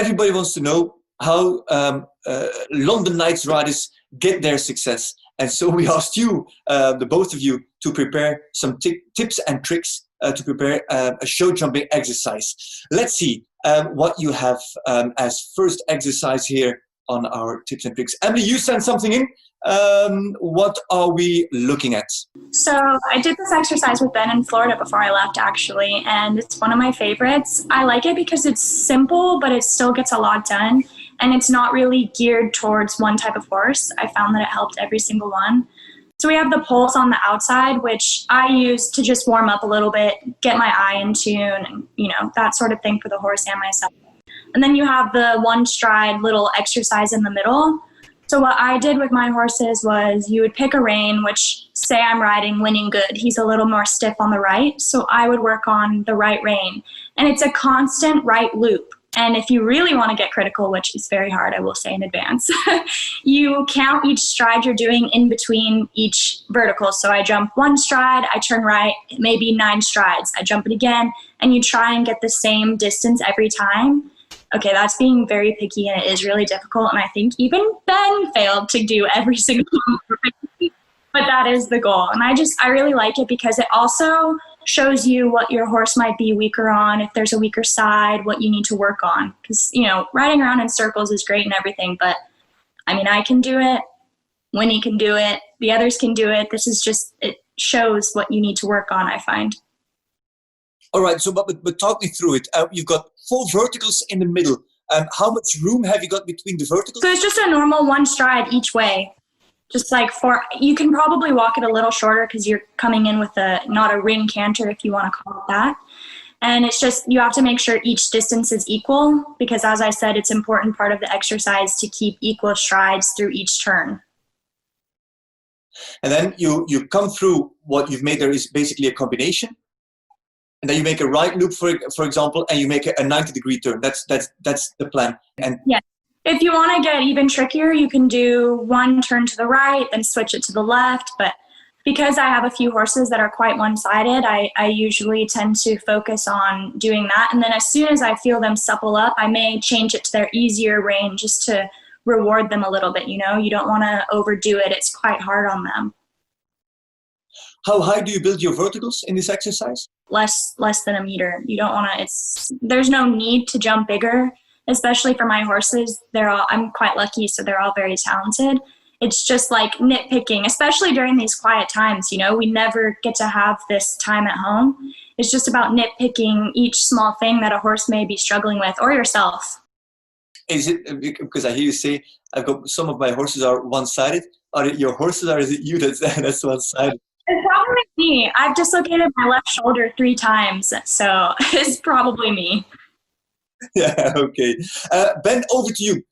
everybody wants to know how London Knights riders get their success. And so we asked you, the both of you, to prepare some tips and tricks to prepare a show jumping exercise. Let's see what you have as first exercise here on our tips and tricks. Emily, you sent something in. What are we looking at? So I did this exercise with Ben in Florida before I left, actually, and it's one of my favorites. I like it because it's simple, but it still gets a lot done, and it's not really geared towards one type of horse. I found that it helped every single one. So we have the poles on the outside, which I use to just warm up a little bit, get my eye in tune, and that sort of thing for the horse and myself. And then you have the one stride little exercise in the middle. So what I did with my horses was you would pick a rein, which say I'm riding Winning Good. He's a little more stiff on the right, so I would work on the right rein. And it's a constant right loop. And if you really want to get critical, which is very hard, I will say in advance, you count each stride you're doing in between each vertical. So I jump one stride, I turn right, maybe 9 strides. I jump it again, and you try and get the same distance every time. Okay, that's being very picky, and it is really difficult. And I think even Ben failed to do every single one perfectly. But that is the goal. And I really like it because it also shows you what your horse might be weaker on, if there's a weaker side, what you need to work on. Because, riding around in circles is great and everything, but I can do it. Winnie can do it. The others can do it. It shows what you need to work on, I find. All right, so but talk me through it. You've got 4 verticals in the middle. How much room have you got between the verticals? So it's just a normal one stride each way. Just like you can probably walk it a little shorter because you're coming in with not a ring canter, if you want to call it that. And it's just, you have to make sure each distance is equal because, as I said, it's an important part of the exercise to keep equal strides through each turn. And then you come through what you've made. There is basically a combination. And then you make a right loop, for example, and you make a 90-degree turn. That's the plan. And yeah. If you want to get even trickier, you can do one turn to the right, then switch it to the left. But because I have a few horses that are quite one-sided, I usually tend to focus on doing that. And then as soon as I feel them supple up, I may change it to their easier rein just to reward them a little bit. You don't want to overdo it. It's quite hard on them. How high do you build your verticals in this exercise? Less than a meter. You don't want to, there's no need to jump bigger, especially for my horses. I'm quite lucky, so they're all very talented. It's just like nitpicking, especially during these quiet times. We never get to have this time at home. It's just about nitpicking each small thing that a horse may be struggling with, or yourself. Is it, because I hear you say, I've got some of my horses are one-sided. Are it your horses, or is it you that's one-sided? It's probably me. I've dislocated my left shoulder 3 times, so it's probably me. Yeah, okay. Ben, over to you.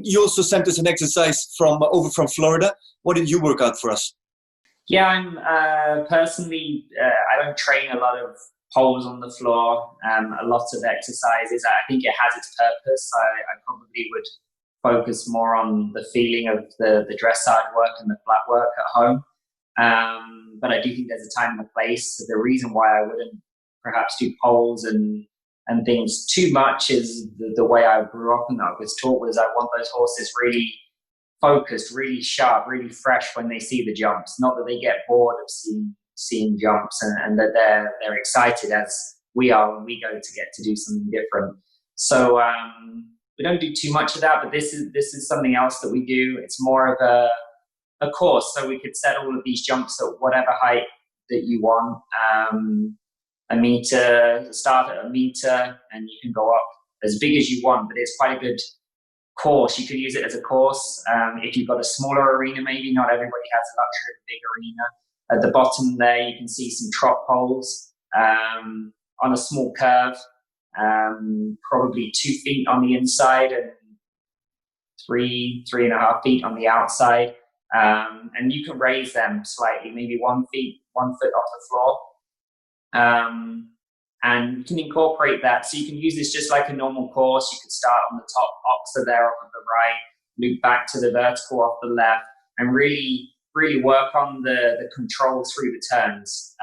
You also sent us an exercise from Florida. What did you work out for us? Yeah, I'm personally, I don't train a lot of poles on the floor, a lot of exercises. I think it has its purpose. I probably would focus more on the feeling of the dressage work and the flat work at home. But I do think there's a time and a place. So the reason why I wouldn't perhaps do poles and things too much is the way I grew up and that I was taught was I want those horses really focused, really sharp, really fresh when they see the jumps. Not that they get bored of seeing jumps and that they're excited as we are when we go to get to do something different. So we don't do too much of that, but this is something else that we do. It's more of a course, so we could set all of these jumps at whatever height that you want. A meter, start at a meter, and you can go up as big as you want, but it's quite a good course. You can use it as a course. If you've got a smaller arena, maybe not everybody has the luxury of a big arena. At the bottom there, you can see some trot poles on a small curve, probably 2 feet on the inside and 3.5 feet on the outside. And you can raise them slightly, maybe 1 foot off the floor. And you can incorporate that. So you can use this just like a normal course. You could start on the top oxer there off of the right, loop back to the vertical off the left, and really work on the control through the turns.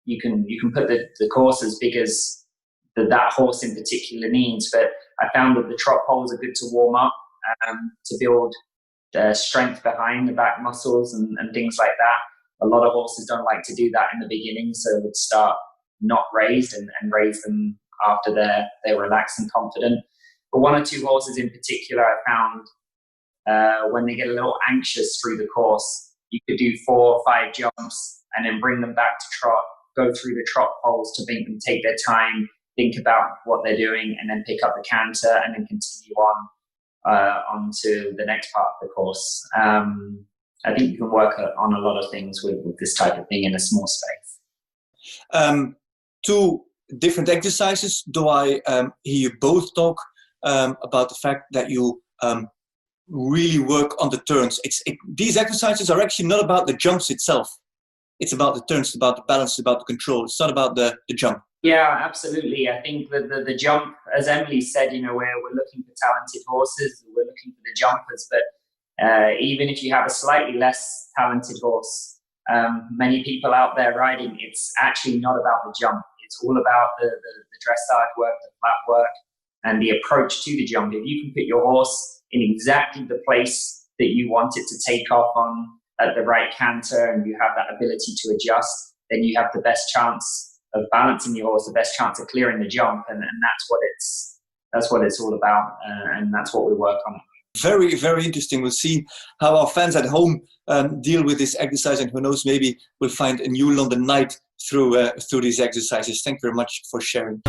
You can put the course as big as that horse in particular needs. But I found that the trot poles are good to warm up, to build strength behind the back muscles and things like that. A lot of horses don't like to do that in the beginning, so would start not raised and raise them after they're relaxed and confident. But one or two horses in particular, I found when they get a little anxious through the course, you could do 4 or 5 jumps and then bring them back to trot, go through the trot poles to make them take their time, think about what they're doing, and then pick up the canter and then continue onto the next part of the course. I think you can work on a lot of things with this type of thing in a small space. 2 different exercises, though I hear you both talk about the fact that you really work on the turns. These exercises are actually not about the jumps itself. It's about the turns, it's about the balance, it's about the control. It's not about the jump. Yeah, absolutely. I think that the jump, as Emily said, we're looking for talented horses, we're looking for the jumpers, but even if you have a slightly less talented horse, many people out there riding, it's actually not about the jump. It's all about the dressage work, the flat work, and the approach to the jump. If you can put your horse in exactly the place that you want it to take off on at the right canter, and you have that ability to adjust, then you have the best chance of balancing your horse, the best chance of clearing the jump, and that's what it's all about, and that's what we work on. Very, very interesting. We'll see how our fans at home deal with this exercise, and who knows, maybe we'll find a new London night through these exercises. Thank you very much for sharing.